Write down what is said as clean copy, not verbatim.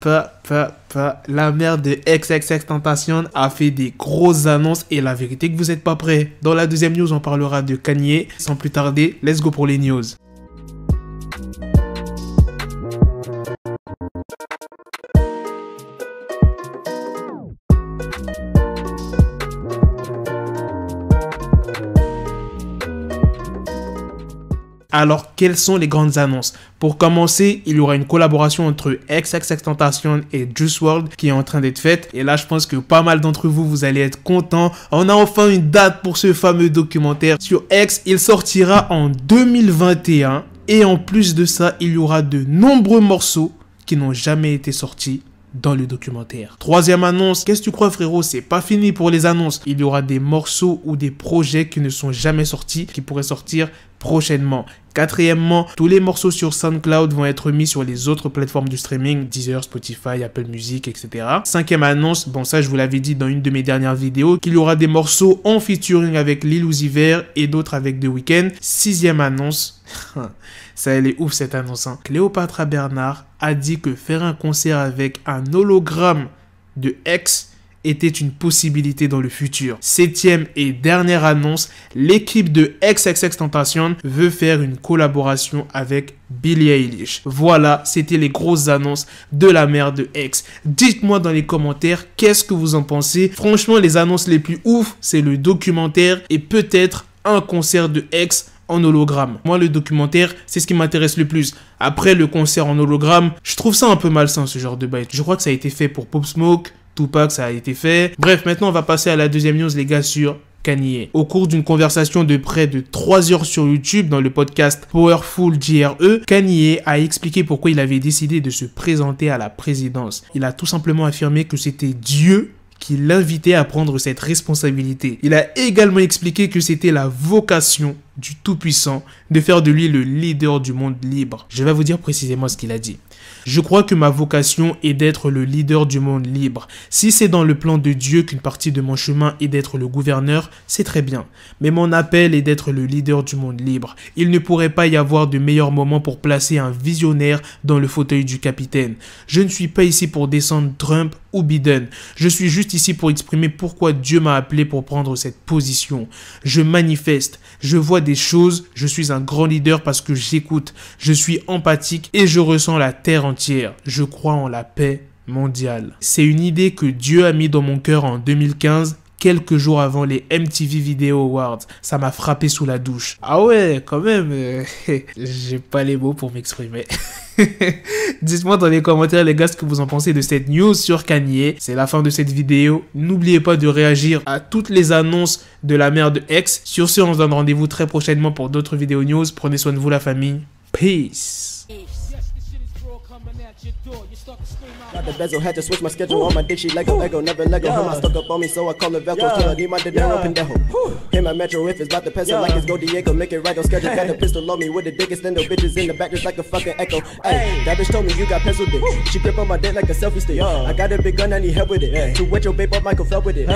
La mère de XXXTentacion a fait des grosses annonces et la vérité que vous n'êtes pas prêts. Dans la deuxième news, on parlera de Kanye. Sans plus tarder, let's go pour les news. Alors, quelles sont les grandes annonces? Pour commencer, il y aura une collaboration entre XXXTentacion et Juice WRLD qui est en train d'être faite. Et là, je pense que pas mal d'entre vous, vous allez être contents. On a enfin une date pour ce fameux documentaire sur X. Il sortira en 2021. Et en plus de ça, il y aura de nombreux morceaux qui n'ont jamais été sortis dans le documentaire. Troisième annonce, qu'est-ce que tu crois frérot? C'est pas fini pour les annonces. Il y aura des morceaux ou des projets qui ne sont jamais sortis, qui pourraient sortir prochainement. Quatrièmement, tous les morceaux sur SoundCloud vont être mis sur les autres plateformes de streaming, Deezer, Spotify, Apple Music, etc. Cinquième annonce, bon ça je vous l'avais dit dans une de mes dernières vidéos, qu'il y aura des morceaux en featuring avec Lil Uzi Vert et d'autres avec The Weeknd. Sixième annonce, ça elle est ouf cette annonce, hein. Cléopatra Bernard a dit que faire un concert avec un hologramme de X était une possibilité dans le futur. Septième et dernière annonce, l'équipe de XXXTentacion veut faire une collaboration avec Billie Eilish. Voilà, c'était les grosses annonces de la mère de X. Dites-moi dans les commentaires qu'est-ce que vous en pensez. Franchement, les annonces les plus ouf, c'est le documentaire et peut-être un concert de X en hologramme. Moi, le documentaire, c'est ce qui m'intéresse le plus. Après, le concert en hologramme, je trouve ça un peu malsain, ce genre de bail. Je crois que ça a été fait pour Pop Smoke, Tupac, ça a été fait. Bref, maintenant, on va passer à la deuxième news, les gars, sur Kanye. Au cours d'une conversation de près de 3 heures sur YouTube dans le podcast Powerful JRE, Kanye a expliqué pourquoi il avait décidé de se présenter à la présidence. Il a tout simplement affirmé que c'était Dieu qui l'invitait à prendre cette responsabilité. Il a également expliqué que c'était la vocation du Tout-Puissant de faire de lui le leader du monde libre. Je vais vous dire précisément ce qu'il a dit. Je crois que ma vocation est d'être le leader du monde libre. Si c'est dans le plan de Dieu qu'une partie de mon chemin est d'être le gouverneur, c'est très bien. Mais mon appel est d'être le leader du monde libre. Il ne pourrait pas y avoir de meilleur moment pour placer un visionnaire dans le fauteuil du capitaine. Je ne suis pas ici pour descendre Trump ou Biden. Je suis juste ici pour exprimer pourquoi Dieu m'a appelé pour prendre cette position. Je manifeste, je vois des choses, je suis un grand leader parce que j'écoute, je suis empathique et je ressens la terre entière. Je crois en la paix mondiale. C'est une idée que Dieu a mis dans mon cœur en 2015, quelques jours avant les MTV Video Awards. Ça m'a frappé sous la douche. Ah ouais, quand même, j'ai pas les mots pour m'exprimer. Dites-moi dans les commentaires les gars ce que vous en pensez de cette news sur Kanye. C'est la fin de cette vidéo. N'oubliez pas de réagir à toutes les annonces de la mère de X. Sur ce, on se donne rendez-vous très prochainement pour d'autres vidéos news. Prenez soin de vous la famille. Peace. Got the bezel, had to switch my schedule on my dick, she Lego, never Lego. Him, I stuck up on me, so I call it Velcro. Killer, need my dinero, pendejo. Hit my metro if it's about to peso, like it's Go Diego, make it right on schedule. Got the pistol on me with the dick extendo, bitches in the back just like a fucking echo. Hey, that bitch told me you got pencil dick. She grip on my dick like a selfie stick. I got a big gun, I need help with it. To wet your babe up, Michael fell with it.